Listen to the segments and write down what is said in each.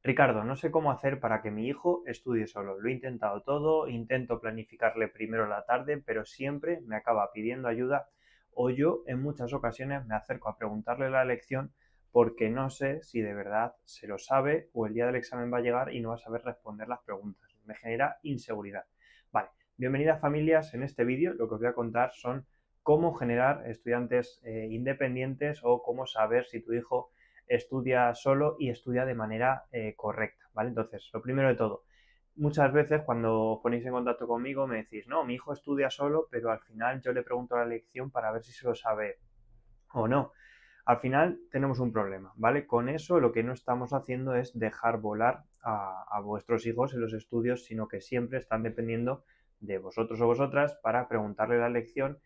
Ricardo, no sé cómo hacer para que mi hijo estudie solo. Lo he intentado todo, intento planificarle primero la tarde, pero siempre me acaba pidiendo ayuda o yo en muchas ocasiones me acerco a preguntarle la lección porque no sé si de verdad se lo sabe o el día del examen va a llegar y no va a saber responder las preguntas. Me genera inseguridad. Vale, bienvenidas familias. En este vídeo lo que os voy a contar son cómo generar estudiantes independientes o cómo saber si tu hijo estudia solo y estudia de manera correcta, ¿vale? Entonces, lo primero de todo, muchas veces cuando os ponéis en contacto conmigo me decís, no, mi hijo estudia solo, pero al final yo le pregunto la lección para ver si se lo sabe o no. Al final tenemos un problema, ¿vale? Con eso lo que no estamos haciendo es dejar volar a vuestros hijos en los estudios, sino que siempre están dependiendo de vosotros o vosotras para preguntarle la lección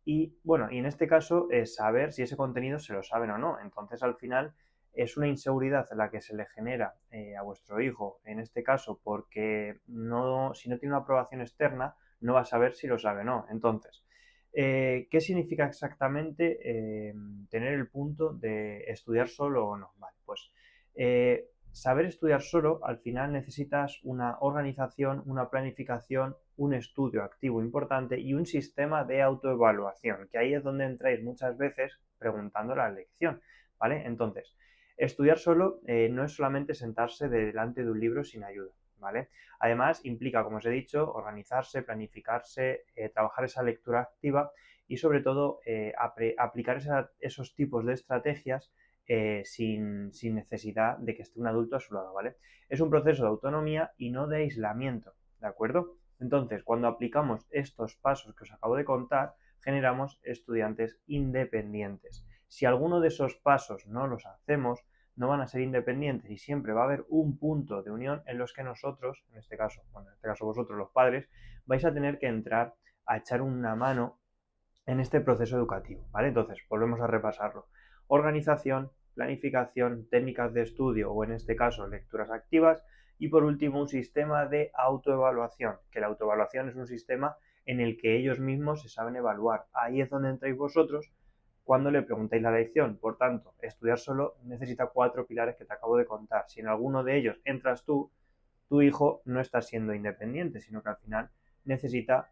y bueno, y en este caso saber si ese contenido se lo saben o no. Entonces al final es una inseguridad la que se le genera a vuestro hijo, en este caso, porque no, si no tiene una aprobación externa, no va a saber si lo sabe o no. Entonces, ¿qué significa exactamente tener el punto de estudiar solo o no? Vale, pues saber estudiar solo, al final necesitas una organización, una planificación, un estudio activo importante y un sistema de autoevaluación, que ahí es donde entráis muchas veces preguntando la lección, ¿vale? Entonces, estudiar solo no es solamente sentarse delante de un libro sin ayuda, ¿vale? Además, implica, como os he dicho, organizarse, planificarse, trabajar esa lectura activa y sobre todo aplicar esos tipos de estrategias sin necesidad de que esté un adulto a su lado, ¿vale? Es un proceso de autonomía y no de aislamiento, ¿de acuerdo? Entonces, cuando aplicamos estos pasos que os acabo de contar, generamos estudiantes independientes. Si alguno de esos pasos no los hacemos, no van a ser independientes y siempre va a haber un punto de unión en los que nosotros, en este caso, bueno, en este caso vosotros los padres, vais a tener que entrar a echar una mano en este proceso educativo, ¿vale? Entonces, volvemos a repasarlo. Organización, planificación, técnicas de estudio o en este caso lecturas activas y por último un sistema de autoevaluación, que la autoevaluación es un sistema en el que ellos mismos se saben evaluar. Ahí es donde entráis vosotros cuando le preguntáis la lección. Por tanto, estudiar solo necesita 4 pilares que te acabo de contar. Si en alguno de ellos entras tú, tu hijo no está siendo independiente, sino que al final necesita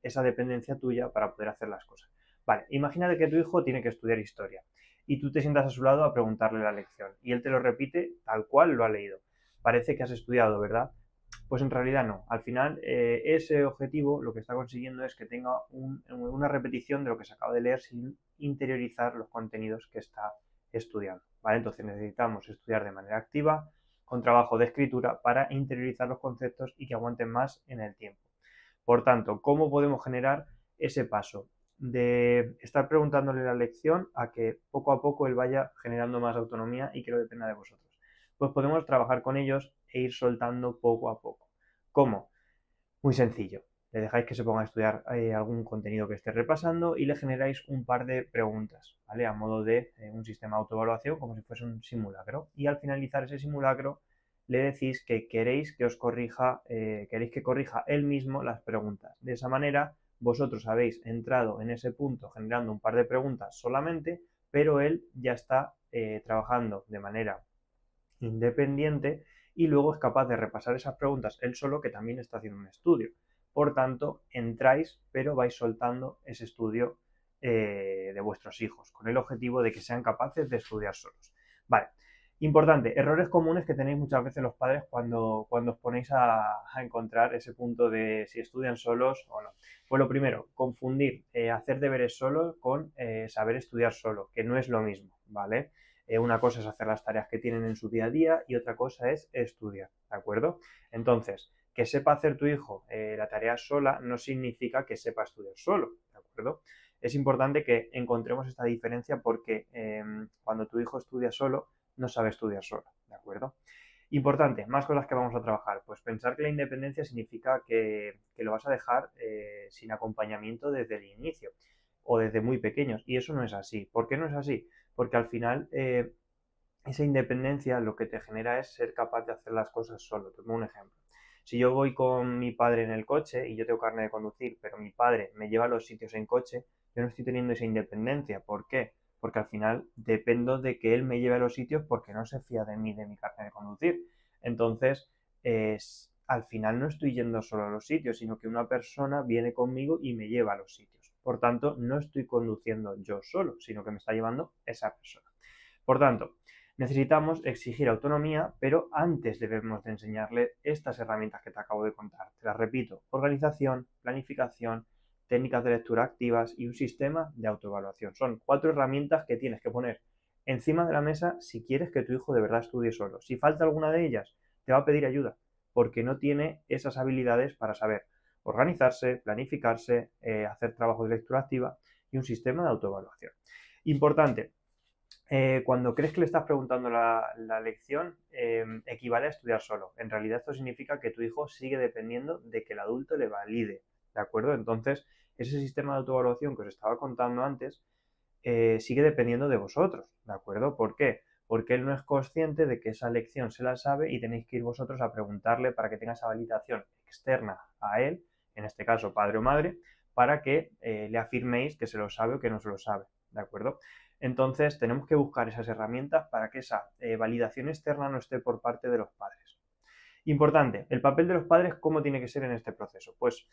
esa dependencia tuya para poder hacer las cosas. Vale, imagínate que tu hijo tiene que estudiar historia y tú te sientas a su lado a preguntarle la lección y él te lo repite tal cual lo ha leído. Parece que has estudiado, ¿verdad? Pues en realidad no. Al final, ese objetivo lo que está consiguiendo es que tenga una repetición de lo que se acaba de leer sin interiorizar los contenidos que está estudiando. ¿Vale? Entonces necesitamos estudiar de manera activa, con trabajo de escritura, para interiorizar los conceptos y que aguanten más en el tiempo. Por tanto, ¿cómo podemos generar ese paso de estar preguntándole la lección a que poco a poco él vaya generando más autonomía y que no dependa de vosotros? Pues podemos trabajar con ellos e ir soltando poco a poco. ¿Cómo? Muy sencillo. Le dejáis que se ponga a estudiar algún contenido que esté repasando y le generáis un par de preguntas, ¿vale? A modo de un sistema de autoevaluación, como si fuese un simulacro. Y al finalizar ese simulacro, le decís que queréis que os corrija, queréis que corrija él mismo las preguntas. De esa manera, vosotros habéis entrado en ese punto generando un par de preguntas solamente, pero él ya está trabajando de manera independiente y luego es capaz de repasar esas preguntas él solo, que también está haciendo un estudio. Por tanto, entráis, pero vais soltando ese estudio de vuestros hijos, con el objetivo de que sean capaces de estudiar solos. Vale, importante, errores comunes que tenéis muchas veces los padres cuando os ponéis a encontrar ese punto de si estudian solos o no. Pues lo primero, confundir hacer deberes solo con saber estudiar solo, que no es lo mismo, ¿vale? Una cosa es hacer las tareas que tienen en su día a día y otra cosa es estudiar, ¿de acuerdo? Entonces, que sepa hacer tu hijo la tarea sola no significa que sepa estudiar solo, ¿de acuerdo? Es importante que encontremos esta diferencia porque cuando tu hijo estudia solo, no sabe estudiar solo, ¿de acuerdo? Importante, más cosas que vamos a trabajar. Pues pensar que la independencia significa que lo vas a dejar sin acompañamiento desde el inicio o desde muy pequeños. Y eso no es así. ¿Por qué no es así? Porque al final esa independencia lo que te genera es ser capaz de hacer las cosas solo. Te pongo un ejemplo. Si yo voy con mi padre en el coche y yo tengo carne de conducir, pero mi padre me lleva a los sitios en coche, yo no estoy teniendo esa independencia. ¿Por qué? porque al final dependo de que él me lleve a los sitios porque no se fía de mí, de mi carnet de conducir. Entonces, al final no estoy yendo solo a los sitios, sino que una persona viene conmigo y me lleva a los sitios. Por tanto, no estoy conduciendo yo solo, sino que me está llevando esa persona. Por tanto, necesitamos exigir autonomía, pero antes debemos de enseñarle estas herramientas que te acabo de contar. Te las repito: organización, planificación, técnicas de lectura activas y un sistema de autoevaluación. Son 4 herramientas que tienes que poner encima de la mesa si quieres que tu hijo de verdad estudie solo. Si falta alguna de ellas, te va a pedir ayuda, porque no tiene esas habilidades para saber organizarse, planificarse, hacer trabajo de lectura activa y un sistema de autoevaluación. Importante, cuando crees que le estás preguntando la lección, equivale a estudiar solo. En realidad esto significa que tu hijo sigue dependiendo de que el adulto le valide, ¿de acuerdo? Entonces, ese sistema de autoevaluación que os estaba contando antes sigue dependiendo de vosotros, ¿de acuerdo? ¿Por qué? Porque él no es consciente de que esa lección se la sabe y tenéis que ir vosotros a preguntarle para que tenga esa validación externa a él, en este caso padre o madre, para que le afirméis que se lo sabe o que no se lo sabe, ¿de acuerdo? Entonces tenemos que buscar esas herramientas para que esa validación externa no esté por parte de los padres. Importante, el papel de los padres, ¿cómo tiene que ser en este proceso? Pues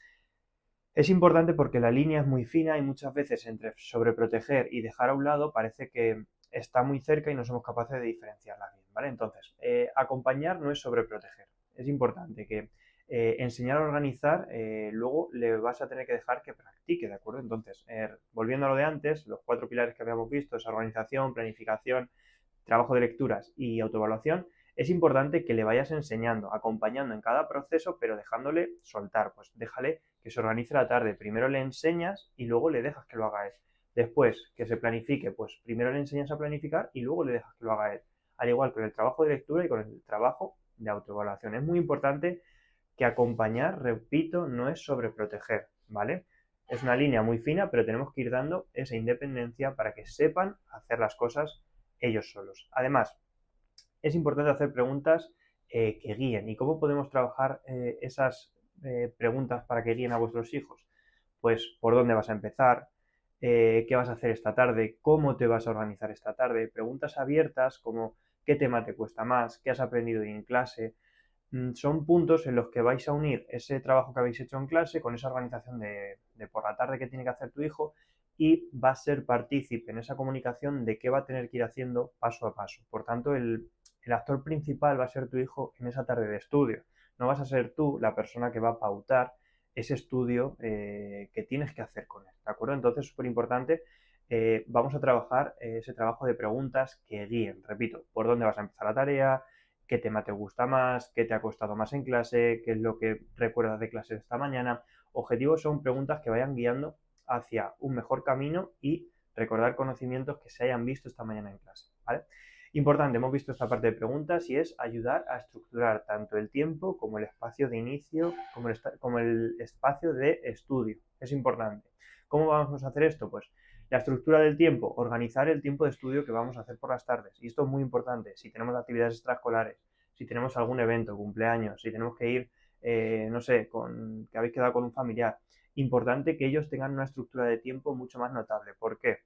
es importante porque la línea es muy fina y muchas veces entre sobreproteger y dejar a un lado parece que está muy cerca y no somos capaces de diferenciarla bien, ¿vale? Entonces, acompañar no es sobreproteger. Es importante que enseñar a organizar, luego le vas a tener que dejar que practique, ¿de acuerdo? Entonces, volviendo a lo de antes, los 4 pilares que habíamos visto, esa organización, planificación, trabajo de lecturas y autoevaluación, es importante que le vayas enseñando, acompañando en cada proceso, pero dejándole soltar. Pues déjale que se organice la tarde. Primero le enseñas y luego le dejas que lo haga él. Después, que se planifique, pues primero le enseñas a planificar y luego le dejas que lo haga él. Al igual con el trabajo de lectura y con el trabajo de autoevaluación. Es muy importante que acompañar, repito, no es sobreproteger, ¿vale? Es una línea muy fina, pero tenemos que ir dando esa independencia para que sepan hacer las cosas ellos solos. Además, es importante hacer preguntas que guíen. ¿Y cómo podemos trabajar esas preguntas para que guíen a vuestros hijos? Pues por dónde vas a empezar, qué vas a hacer esta tarde, cómo te vas a organizar esta tarde, preguntas abiertas como qué tema te cuesta más, qué has aprendido hoy en clase. Son puntos en los que vais a unir ese trabajo que habéis hecho en clase con esa organización de por la tarde que tiene que hacer tu hijo y va a ser partícipe en esa comunicación de qué va a tener que ir haciendo paso a paso. Por tanto, el actor principal va a ser tu hijo en esa tarde de estudio. No vas a ser tú la persona que va a pautar ese estudio que tienes que hacer con él, ¿de acuerdo? Entonces, súper importante, vamos a trabajar ese trabajo de preguntas que guíen. Repito, por dónde vas a empezar la tarea, qué tema te gusta más, qué te ha costado más en clase, qué es lo que recuerdas de clase esta mañana. Objetivos son preguntas que vayan guiando hacia un mejor camino y recordar conocimientos que se hayan visto esta mañana en clase, ¿vale? Importante, hemos visto esta parte de preguntas y es ayudar a estructurar tanto el tiempo como el espacio de inicio, como el espacio de estudio. Es importante. ¿Cómo vamos a hacer esto? Pues la estructura del tiempo, organizar el tiempo de estudio que vamos a hacer por las tardes. Y esto es muy importante. Si tenemos actividades extraescolares, si tenemos algún evento, cumpleaños, si tenemos que ir, no sé, que habéis quedado con un familiar, importante que ellos tengan una estructura de tiempo mucho más notable. ¿Por qué?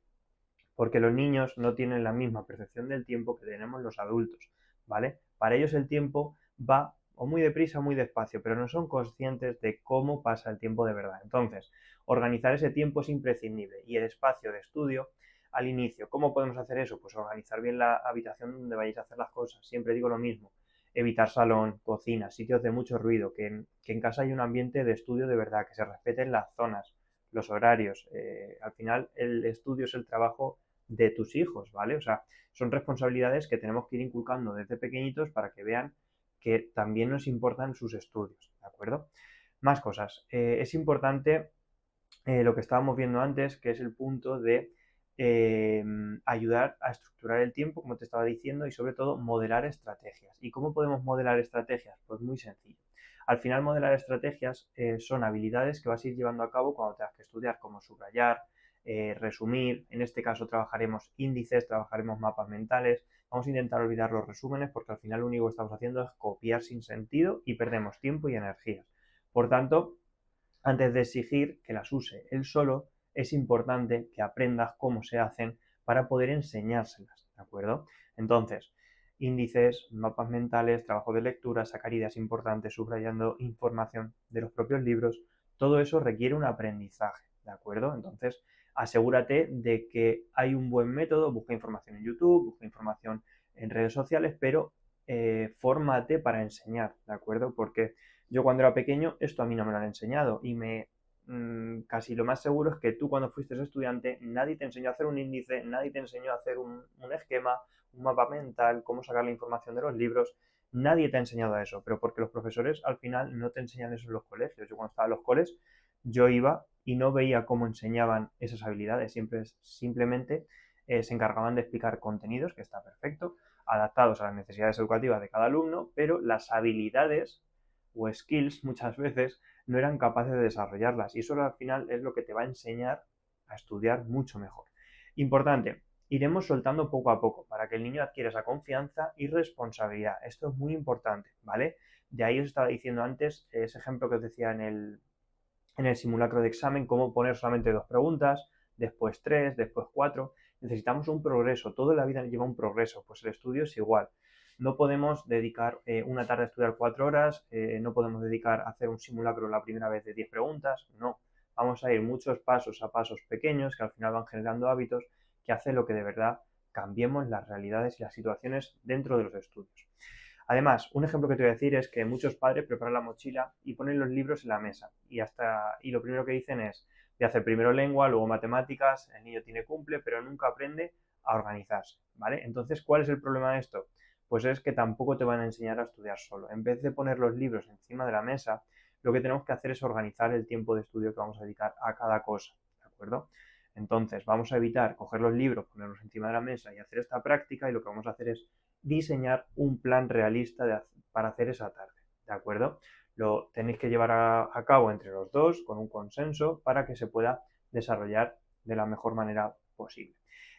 Porque los niños no tienen la misma percepción del tiempo que tenemos los adultos, ¿vale? Para ellos el tiempo va o muy deprisa o muy despacio, pero no son conscientes de cómo pasa el tiempo de verdad. Entonces, organizar ese tiempo es imprescindible y el espacio de estudio al inicio. ¿Cómo podemos hacer eso? Pues organizar bien la habitación donde vayáis a hacer las cosas. Siempre digo lo mismo. Evitar salón, cocina, sitios de mucho ruido, que en casa hay un ambiente de estudio de verdad, que se respeten las zonas, los horarios. Al final el estudio es el trabajo de tus hijos, ¿vale? O sea, son responsabilidades que tenemos que ir inculcando desde pequeñitos para que vean que también nos importan sus estudios, ¿de acuerdo? Más cosas. Es importante lo que estábamos viendo antes, que es el punto de ayudar a estructurar el tiempo, como te estaba diciendo, y sobre todo modelar estrategias. ¿Y cómo podemos modelar estrategias? Pues muy sencillo. Al final, modelar estrategias son habilidades que vas a ir llevando a cabo cuando tengas que estudiar, como subrayar, resumir. En este caso trabajaremos índices, trabajaremos mapas mentales. Vamos a intentar olvidar los resúmenes porque al final lo único que estamos haciendo es copiar sin sentido y perdemos tiempo y energías. Por tanto, antes de exigir que las use él solo, es importante que aprendas cómo se hacen para poder enseñárselas, ¿de acuerdo? Entonces, índices, mapas mentales, trabajo de lectura, sacar ideas importantes, subrayando información de los propios libros, todo eso requiere un aprendizaje, ¿de acuerdo? Entonces, asegúrate de que hay un buen método, busca información en YouTube, busca información en redes sociales, pero fórmate para enseñar, ¿de acuerdo? Porque yo cuando era pequeño esto a mí no me lo han enseñado y casi lo más seguro es que tú cuando fuiste estudiante nadie te enseñó a hacer un índice, nadie te enseñó a hacer un esquema, un mapa mental, cómo sacar la información de los libros, nadie te ha enseñado a eso, pero porque los profesores al final no te enseñan eso en los colegios. Yo cuando estaba en los coles, yo iba y no veía cómo enseñaban esas habilidades, simplemente se encargaban de explicar contenidos, que está perfecto, adaptados a las necesidades educativas de cada alumno, pero las habilidades o skills muchas veces no eran capaces de desarrollarlas y eso al final es lo que te va a enseñar a estudiar mucho mejor. Importante, iremos soltando poco a poco para que el niño adquiera esa confianza y responsabilidad. Esto es muy importante, ¿vale? De ahí os estaba diciendo antes ese ejemplo que os decía en el simulacro de examen, cómo poner solamente 2 preguntas, después 3, después 4. Necesitamos un progreso, toda la vida lleva un progreso, pues el estudio es igual. No podemos dedicar una tarde a estudiar 4 horas, no podemos dedicar a hacer un simulacro la primera vez de 10 preguntas, no. Vamos a ir muchos pasos a pasos pequeños que al final van generando hábitos que hacen lo que de verdad cambiemos las realidades y las situaciones dentro de los estudios. Además, un ejemplo que te voy a decir es que muchos padres preparan la mochila y ponen los libros en la mesa y lo primero que dicen es de hacer primero lengua, luego matemáticas, el niño tiene cumple, pero nunca aprende a organizarse, ¿vale? Entonces, ¿cuál es el problema de esto? Pues es que tampoco te van a enseñar a estudiar solo. En vez de poner los libros encima de la mesa, lo que tenemos que hacer es organizar el tiempo de estudio que vamos a dedicar a cada cosa, ¿de acuerdo? Entonces, vamos a evitar coger los libros, ponerlos encima de la mesa y hacer esta práctica y lo que vamos a hacer es diseñar un plan realista para hacer esa tarde, ¿de acuerdo? Lo tenéis que llevar a cabo entre los dos con un consenso para que se pueda desarrollar de la mejor manera posible.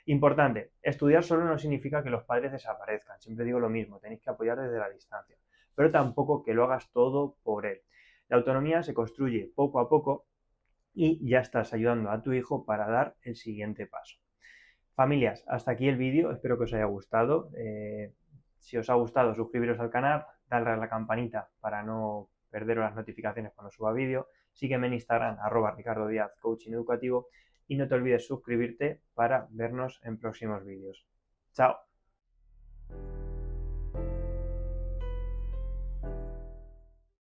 Importante, estudiar solo no significa que los padres desaparezcan, siempre digo lo mismo, tenéis que apoyar desde la distancia, pero tampoco que lo hagas todo por él. La autonomía se construye poco a poco y ya estás ayudando a tu hijo para dar el siguiente paso. Familias, hasta aquí el vídeo, espero que os haya gustado. Si os ha gustado, suscribiros al canal, darle a la campanita para no perderos las notificaciones cuando suba vídeo. Sígueme en Instagram, @Ricardo Díaz, coaching educativo, y no te olvides suscribirte para vernos en próximos vídeos. ¡Chao!